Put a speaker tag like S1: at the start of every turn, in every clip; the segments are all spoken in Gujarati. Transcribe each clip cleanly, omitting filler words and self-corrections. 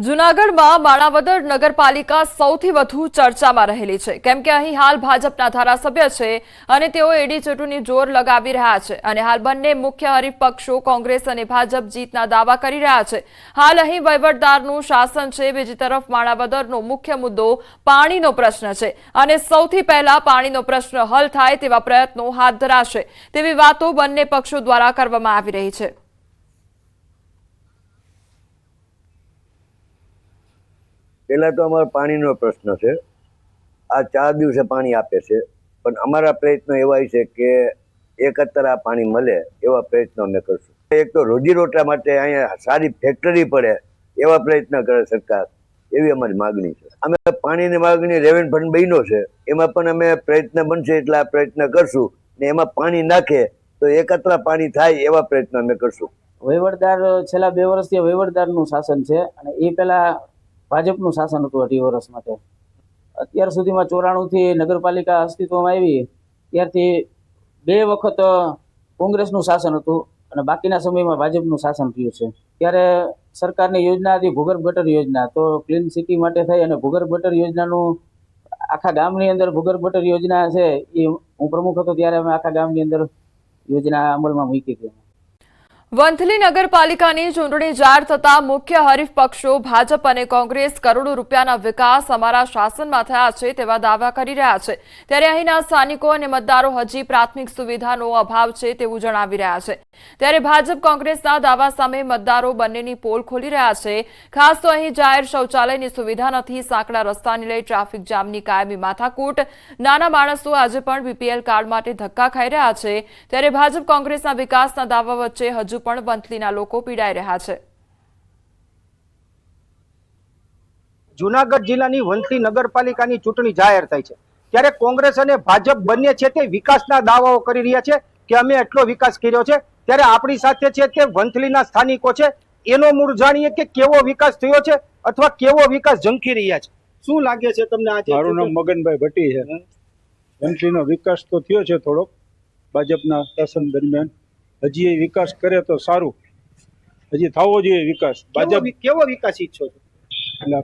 S1: જૂનાગઢમાં માણાવદર નગરપાલિકા સૌથી વધુ ચર્ચામાં રહેલી છે કેમ કે અહીં હાલ ભાજપના ધારાસભ્ય છે અને તેઓ એડી ચૂંટણી જોર લગાવી રહ્યા છે અને હાલ બંને મુખ્ય હરીફ પક્ષો કોંગ્રેસ અને ભાજપ જીતના દાવા કરી રહ્યા છે। હાલ અહીં વહીવટદારનું શાસન છે। બીજી તરફ માણાવદરનો મુખ્ય મુદ્દો પાણીનો પ્રશ્ન છે અને સૌથી પહેલા પાણીનો પ્રશ્ન હલ થાય તેવા પ્રયત્નો હાથ ધરાશે તેવી વાતો બંને પક્ષો દ્વારા કરવામાં આવી રહી છે।
S2: पहला तो अमर पानी प्रश्न है। आ 4 दिवसे पानी आपे छे पण अमरा प्रयत्न एवा छे के एकत्र आ पानी मळे एवा प्रयत्न अमे करशुं। एक तो रोजी रोटा माटे अहींया सारी फैक्टरी पड़े एवा प्रयत्न करे सरकार, एवी अमारी मागणी छे। अमे पाणीनी मागणी रेवेन्यू फंड बन्यो छे एमां पण अमे प्रयत्न बनशे एटला प्रयत्न करशुं ने एमां पाणी नाखे तो एकत्र पाणी थाय एवा प्रयत्न अमे करशुं।
S3: वहीवटदार छेल्ला 2 वर्षથી वहीवटदारનું શાસન છે અને એ પહેલા ભાજપનું શાસન હતું 18 વર્ષ માટે। અત્યાર સુધીમાં 94 થી નગરપાલિકા અસ્તિત્વમાં આવી ત્યારથી 2 વખત કોંગ્રેસનું શાસન હતું અને બાકીના સમયમાં ભાજપનું શાસન થયું છે। ત્યારે સરકારની યોજના હતી ભૂગર્ભ ગટર યોજના, તો ક્લીન સિટી માટે થઈ અને ભૂગર્ભ ગટર યોજનાનું આખા ગામની અંદર ભૂગર્ભ ગટર યોજના છે એ હું પ્રમુખ હતો ત્યારે અમે આખા ગામની અંદર યોજના અમલમાં મૂકી હતી।
S1: વંથલી નગરપાલિકાની ચૂંટણી જાહેર થતા મુખ્ય હરીફ પક્ષો ભાજપ અને કોંગ્રેસ કરોડો રૂપિયાના વિકાસ અમારા શાસનમાં થયા છે તેવા દાવા કરી રહ્યા છે। ત્યારે અહીંના સ્થાનિકો અને મતદારો હજી પ્રાથમિક સુવિધાનો અભાવ છે તેવું જણાવી રહ્યા છે। ત્યારે ભાજપ કોંગ્રેસના દાવા સામે મતદારો બંનેની પોલ ખોલી રહ્યા છે। ખાસ તો અહીં જાહેર શૌચાલયની સુવિધા નથી, સાંકડા રસ્તાને લઈ ટ્રાફિક જામની કાયમી માથાકૂટ, નાના માણસો આજે પણ બીપીએલ કાર્ડ માટે ધક્કા ખાઈ રહ્યા છે। ત્યારે ભાજપ કોંગ્રેસના વિકાસના દાવા વચ્ચે હજુ પણ વંથલીના લોકો પીડાઈ રહ્યા છે।
S4: જૂનાગઢ જિલ્લાની વંથલી નગરપાલિકાની ચૂંટણી જાહેર થઈ છે ત્યારે કોંગ્રેસ અને ભાજપ બંને છે તે વિકાસના દાવાઓ કરી રહ્યા છે કે અમે એટલો વિકાસ કર્યો છે। ત્યારે આપણી સાથે છે તે વંથલીના સ્થાનિકો છે, એનો મૂળ જાણીએ કે કેવો વિકાસ થયો છે અથવા કેવો વિકાસ ઝંખી રહ્યા છે। શું લાગે છે તમને આજે?
S5: મારું નામ મગનભાઈ ભટ્ટી છે। વંથલીનો વિકાસ તો થયો છે થોડોક ભાજપના શાસન દરમિયાન, હજી એ વિકાસ કરે તો સારું, હજી થવો જોઈએ વિકાસ। ભાજપ
S4: કેવો વિકાસ ઈચ્છો છો?
S5: એટલે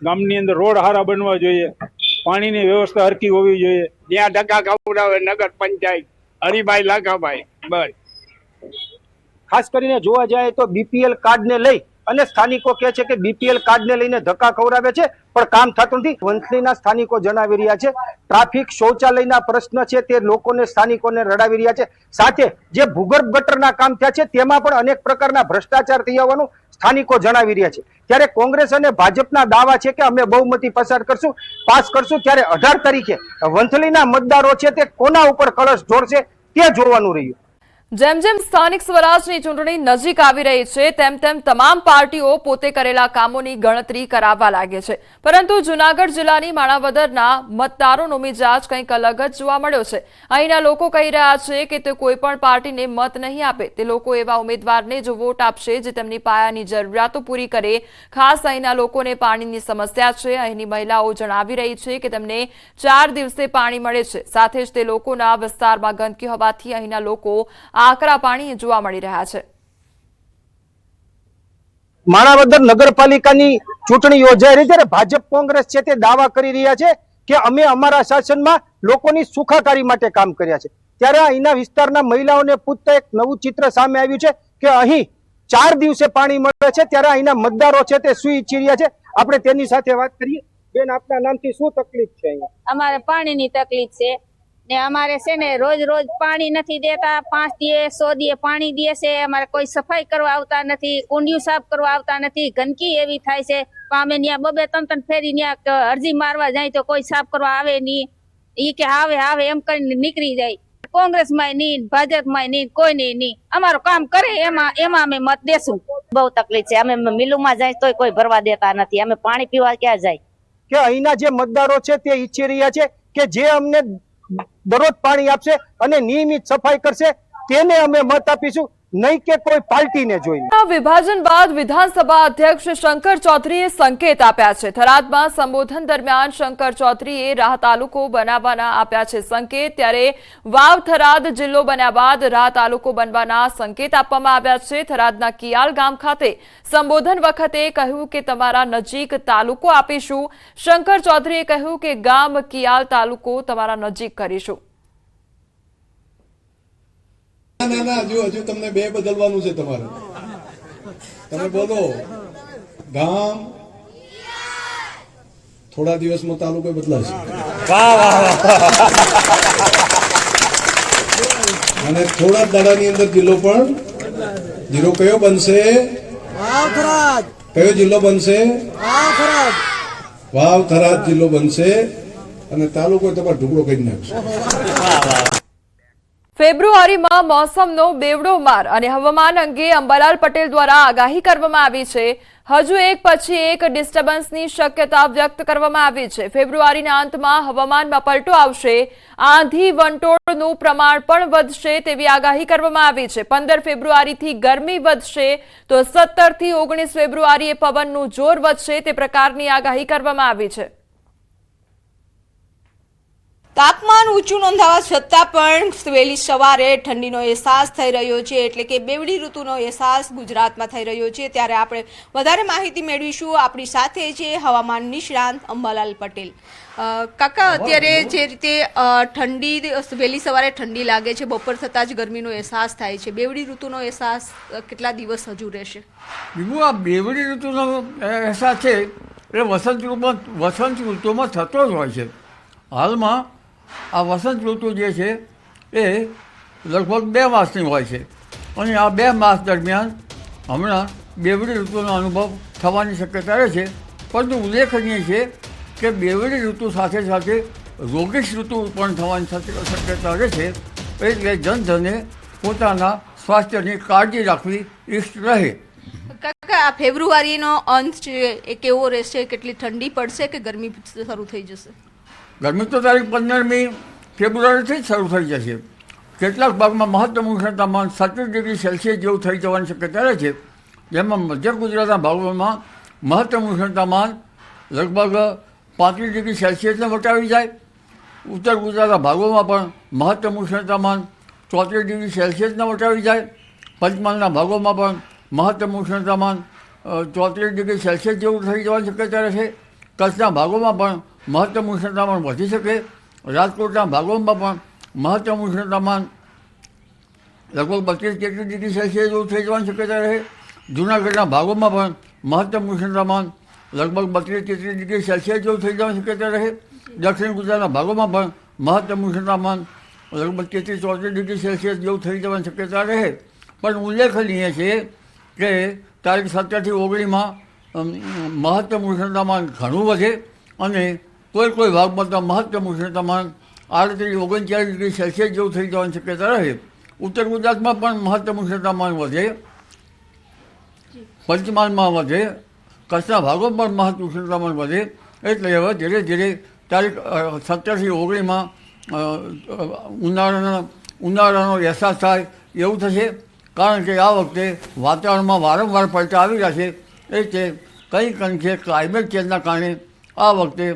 S5: ગામની અંદર રોડ સારા બનવા જોઈએ, પાણીની વ્યવસ્થા હરકી હોવી જોઈએ।
S6: જ્યાં ધક્કા ખવડાવે નગર પંચાયત હરિભાઈ લાખાભાઈ બસ।
S4: ખાસ કરીને જોવા જાય તો બીપીએલ કાર્ડ ને લઈ અને સ્થાનિકો કહે છે કે બીપીએલ કાર્ડ ને લઈને ધક્કા ખવડાવે છે પણ કામ થતું નથી। વંથલીના સ્થાનિકો જણાવી રહ્યા છે ટ્રાફિક શૌચાલયના પ્રશ્ન છે તે લોકોને સ્થાનિકોને રડાવી રહ્યા છે। સાથે જે ભૂગર્ભ ગટરના કામ થયા છે તેમાં પણ અનેક પ્રકારના ભ્રષ્ટાચાર થઈ હોવાનું સ્થાનિકો જણાવી રહ્યા છે। ત્યારે કોંગ્રેસ અને ભાજપના દાવા છે કે અમે બહુમતી પાસ કરશું। ત્યારે 18 તારીખે વંથલીના મતદારો છે તે કોના ઉપર કળશ જોડશે તે જોવાનું રહ્યું।
S1: જેમ જેમ સ્થાનિક સ્વરાજની ચૂંટણી નજીક આવી રહી છે તેમ તેમ તમામ પાર્ટીઓ પોતે કરેલા કામોની ગણતરી કરાવવા લાગે છે, પરંતુ જૂનાગઢ જિલ્લાની માણાવદરના મતદારોનો મિજાજ કંઈક અલગ જ જોવા મળ્યો છે। અહીંના લોકો કહી રહ્યા છે કે તે કોઈ પણ પાર્ટીને મત નહીં આપે, તે લોકો એવા ઉમેદવારને જ વોટ આપશે જે તેમની પાયાની જરૂરિયાતો પૂરી કરે। ખાસ અહીંના લોકોને પાણીની સમસ્યા છે। અહીંની મહિલાઓ જણાવી રહી છે કે તેમને 4 દિવસે પાણી મળે છે, સાથે જ તે લોકોના વિસ્તારમાં ગંદકી હોવાથી અહીંના લોકો આકરા પાણી જોવા મળી રહ્યા છે।
S4: માણાવદર નગરપાલિકાની ચૂંટણી યોજાઈ રહી ત્યારે ભાજપ કોંગ્રેસ છે તે દાવા કરી રહ્યા છે કે અમે અમારા શાસનમાં લોકોની સુખાકારી માટે કામ કર્યા છે। ત્યારે અહીંના વિસ્તારના મહિલાઓને પૂછતા એક નવું ચિત્ર સામે આવ્યું છે કે અહીં 4 દિવસે પાણી મળે છે। ત્યારે અહીંના મતદારો છે તે શું ઈચ્છી રહ્યા છે આપણે તેની સાથે વાત કરીએ। બેન, આપના નામથી શું તકલીફ છે?
S7: અમારે પાણીની તકલીફ છે ને અમારે છે ને રોજ રોજ પાણી નથી દેતા, 5 દિવસ 100 દિવસ પાણી દે છે। અમારે કોઈ સફાઈ કરવા આવતા નથી, કુંડિયું સાફ કરવા આવતા નથી, ગંદકી એવી થાય છે। અમે ત્યાં 2-3 ફેરી ત્યાં અરજી મારવા જાય તો કોઈ સાફ કરવા આવે નહીં, ઈ કે આવે એમ કરીને નીકળી જાય। કોંગ્રેસમાં નહીં, ભાજપમાં નહીં, કોઈ નહીં, અમારું કામ કરે એમાં અમે મત દેશું।
S8: બહુ તકલીફ છે, અમે મિલુમાં જાય તોય કોઈ ભરવા દેતા નથી, અમે પાણી પીવા ક્યાં જાય?
S4: કે અહીંના જે મતદારો છે તે ઈચ્છી રહ્યા છે કે જે અમને દરરોજ પાણી આપશે અને નિયમિત સફાઈ કરશે તેને અમે મત આપીશું। નહીં કે કોઈ પાર્ટીને જોઈને।
S1: વિભાજન બાદ વિધાનસભા અધ્યક્ષ શંકર ચૌધરીએ સંકેત આપ્યા છે। થરાદમાં સંબોધન દરમિયાન શંકર ચૌધરીએ રાહ તાલુકો બનાવવાના આપ્યા છે સંકેત। ત્યારે વાવ થરાદ જિલ્લો બન્યા બાદ રાહ તાલુકો બનવાના સંકેત આપવામાં આવ્યા છે। થરાદના કિયાલ ગામ ખાતે સંબોધન વખતે કહ્યું કે તમારા નજીક તાલુકો આપીશું। શંકર ચૌધરીએ કહ્યું કે ગામ કિયાલ તાલુકો તમારા નજીક કરીશું।
S9: ના હજુ તમને બે બદલવાનું છે તમારે। તમે બોલો ગામ, થોડા દિવસમાં તાલુકો બદલાશે અને થોડા દાડાની અંદર જિલ્લો પણ જિલ્લો કયો બનશે? કયો જિલ્લો બનશે? વાવ થરાદ જિલ્લો બનશે અને તાલુકો તમારે ઢુકડો કરી નાખશે।
S1: ફેબ્રુઆરીમાં મોસમનો બેવડો માર અને હવામાન અંગે અંબાલાલ પટેલ દ્વારા આગાહી કરવામાં આવી છે। હજુ એક પછી એક ડિસ્ટર્બન્સની શક્યતા વ્યક્ત કરવામાં આવી છે। ફેબ્રુઆરીના અંતમાં હવામાનમાં પલટો આવશે, આંધી વંટોળનું પ્રમાણ પણ વધશે તેવી આગાહી કરવામાં આવી છે। 15 ફેબ્રુઆરીથી ગરમી વધશે તો 17 થી 19 ફેબ્રુઆરીએ પવનનું જોર વધશે તે પ્રકારની આગાહી કરવામાં આવી છે।
S10: તાપમાન ઊંચું નોંધાવા છતાં પણ વહેલી સવારે ઠંડીનો અહેસાસ થઈ રહ્યો છે, એટલે કે બેવડી ઋતુનો અહેસાસ ગુજરાતમાં થઈ રહ્યો છે। ત્યારે આપણે વધારે માહિતી મેળવીશું। આપણી સાથે છે હવામાન નિષ્ણાંત અંબાલાલ પટેલ। કાકા, અત્યારે જે રીતે ઠંડી વહેલી સવારે ઠંડી લાગે છે, બપોર થતાં જ ગરમીનો અહેસાસ થાય છે, બેવડી ઋતુનો અહેસાસ કેટલા દિવસ હજુ રહેશે?
S11: બીજું આ બેવડી ઋતુનો અહેસાસ છે એ વસંત ઋતુમાં થતો જ હોય છે। હાલમાં આ વસંત ઋતુ જે છે એ લગભગ 2 માસની હોય છે અને આ 2 માસ દરમિયાન હમણાં બેવડી ઋતુનો અનુભવ થવાની શક્યતા રહે છે। પરંતુ ઉલ્લેખનીય છે કે બેવડી ઋતુ સાથે સાથે રોગીશ ઋતુ પણ થવાની શક્યતા રહે છે। એટલે જનધને પોતાના સ્વાસ્થ્યની કાળજી રાખવી ઇષ્ટ રહે।
S10: કાકા, આ ફેબ્રુઆરીનો અંત છે એ કેવો રહેશે? કેટલી ઠંડી પડશે કે ગરમી શરૂ થઈ જશે?
S11: ગરમી તો તારીખ 15મી ફેબ્રુઆરીથી જ શરૂ થઈ જશે। કેટલાક ભાગમાં મહત્તમ ઉષ્ણતામાન 37 ડિગ્રી સેલ્સિયસ જેવું થઈ જવાની શક્યતા રહે છે, જેમાં મધ્ય ગુજરાતના ભાગોમાં મહત્તમ ઉષ્ણતામાન લગભગ 35 ડિગ્રી સેલ્સિયસને વટાવી જાય। ઉત્તર ગુજરાતના ભાગોમાં પણ મહત્તમ ઉષ્ણતામાન 34 ડિગ્રી સેલ્સિયસને વટાવી જાય। પંચમહાલના ભાગોમાં પણ મહત્તમ ઉષ્ણતામાન 34 ડિગ્રી સેલ્સિયસ જેવું થઈ જવાની શક્યતા રહેશે। કચ્છના ભાગોમાં પણ મહત્તમ ઉષ્ણતામાન વધી શકે। રાજકોટના ભાગોમાં પણ મહત્તમ ઉષ્ણતામાન લગભગ 32-33 ડિગ્રી સેલ્સિયસ જેવું થઈ જવાની શક્યતા રહે। જૂનાગઢના ભાગોમાં પણ મહત્તમ ઉષ્ણતામાન લગભગ 32-33 ડિગ્રી સેલ્સિયસ જેવું થઈ જવાની શક્યતા રહે। દક્ષિણ ગુજરાતના ભાગોમાં પણ મહત્તમ ઉષ્ણતામાન લગભગ 33-34 ડિગ્રી સેલ્સિયસ જેવું થઈ જવાની શક્યતા રહે। પણ ઉલ્લેખનીય છે કે તારીખ 17 થી 19માં મહત્તમ ઉષ્ણતામાન ઘણું વધે અને કોઈ ભાગમાં તો મહત્તમ ઉષ્ણતામાન 38-39 ડિગ્રી સેલ્સિયસ જેવું થઈ જવાની શક્યતા રહે। ઉત્તર ગુજરાતમાં પણ મહત્તમ ઉષ્ણતામાન વધે, પંચમહાલમાં વધે, કચ્છના ભાગોમાં પણ મહત્તમ ઉષ્ણતામાન વધે। એટલે હવે ધીરે ધીરે તારીખ 17 થી 19માં ઉનાળાનો અહેસાસ થાય એવું થશે। કારણ કે આ વખતે વાતાવરણમાં વારંવાર પલટા આવી રહ્યા છે। એટલે કંઈક અંશે ક્લાઇમેટ ચેન્જના કારણે આ વખતે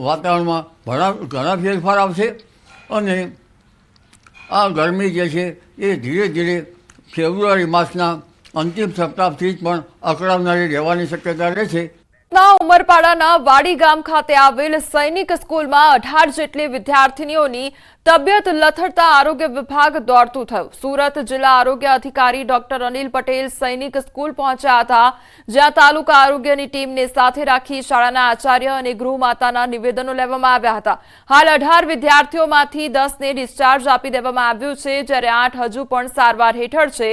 S11: વાતાવરણમાં ઘણા ફેરફાર આવશે અને આ ગરમી જે છે એ ધીરે ધીરે ફેબ્રુઆરી માસના અંતિમ સપ્તાહથી જ પણ અકળાવનારી રહેવાની શક્યતા રહે છે।
S1: ઉમરપાડાના વાડી ગામ ખાતે આવેલ સૈનિક સ્કૂલમાં 18 જેટલી વિદ્યાર્થીનીઓની તબિયત લથડતા આરોગ્ય વિભાગ દોડતું થયું। સુરત જિલ્લા આરોગ્ય અધિકારી ડોક્ટર અનિલ પટેલ સૈનિક સ્કૂલ પહોંચ્યા હતા, જ્યાં તાલુકા આરોગ્યની ટીમને સાથે રાખી શાળાના આચાર્ય અને ગૃહમાતાના નિવેદનો લેવામાં આવ્યા હતા। હાલ 18 વિદ્યાર્થીઓમાંથી 10ને ડિસ્ચાર્જ આપી દેવામાં આવ્યું છે, જ્યારે 8 હજુ પણ સારવાર હેઠળ છે।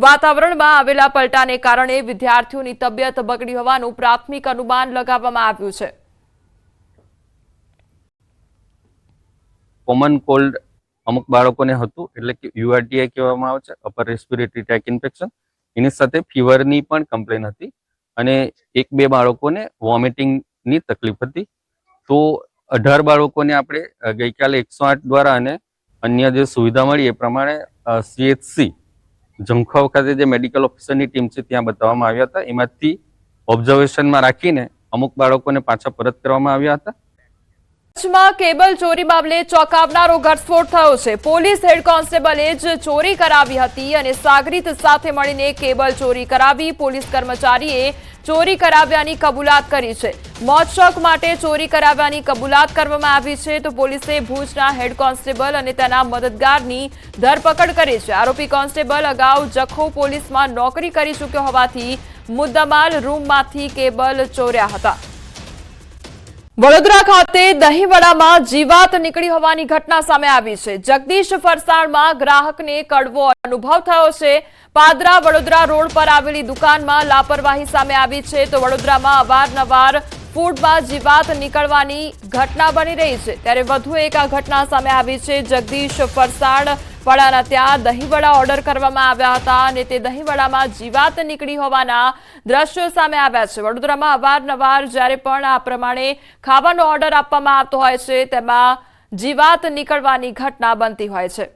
S1: વાતાવરણમાં આવેલા પલટાને કારણે વિદ્યાર્થીઓની તબિયત બગડી હોવાનું પ્રાથમિક અનુમાન લગાવવામાં આવ્યું છે।
S12: કોમન કોલ્ડ અમુક બાળકોને હતું, એટલે કે યુઆરટીઆઈ કહેવામાં આવે છે, અપર રેસ્પિરેટરી ટ્રેક ઇન્ફેક્શન। એની સાથે ફીવરની પણ કમ્પ્લેન હતી અને 1-2 બાળકોને વોમિટિંગની તકલીફ હતી। તો 18 બાળકોને આપણે ગઈકાલે 108 દ્વારા અને અન્ય જે સુવિધા મળી એ પ્રમાણે CHC જંખવા વખતે જે મેડિકલ ઓફિસરની ટીમ છે ત્યાં બતાવવામાં આવ્યા હતા. એમાંથી ઓબ્ઝર્વેશનમાં રાખીને અમુક બાળકોને પાછા પરત કરવામાં આવ્યા હતા.
S1: કચ્છમાં કેબલ ચોરી મામલે ચોંકાવનારો ઘટસ્ફોટ થયો છે. પોલીસ હેડ કોન્સ્ટેબલે જ ચોરી કરાવી હતી અને સાગરીત સાથે મળીને કેબલ ચોરી કરાવી. પોલીસ કર્મચારીએ ચોરી કરાવ્યાની કબૂલાત કરી છે. મોજશોખ માટે ચોરી કરાવ્યાની કબૂલાત કરવામાં આવી છે. તો પોલીસે ભુજના હેડ કોન્સ્ટેબલ અને તેના મદદગારની ધરપકડ કરી છે. આરોપી કોન્સ્ટેબલ અગાઉ જખૌ પોલીસમાં નોકરી કરી ચૂક્યો હોવાથી મુદ્દામાલ રૂમમાંથી કેબલ ચોર્યા હતા. વડોદરા ખાતે દહીંવડામાં જીવાત નીકળી હોવાની ઘટના સામે આવી છે. જગદીશ ફરસાણમાં ગ્રાહકને કડવો અનુભવ થયો છે. પાદરા વડોદરા રોડ પર આવેલી દુકાનમાં લાપરવાહી સામે આવી છે. તો વડોદરામાં અવારનવાર ફૂડમાં જીવાત નીકળવાની ઘટના બની રહી છે. ત્યારે વધુ એક આ ઘટના સામે આવી છે. જગદીશ ફરસાણ વાળાના ત્યાં દહીંવડા ઓર્ડર કરવામાં આવ્યા હતા અને તે દહીંવડામાં જીવાત નીકળી હોવાના દ્રશ્યો સામે આવ્યા છે. વડોદરામાં અવારનવાર જ્યારે પણ આ પ્રમાણે ખાવાનો ઓર્ડર આપવામાં આવતો હોય છે તેમાં જીવાત નીકળવાની ઘટના બનતી હોય છે.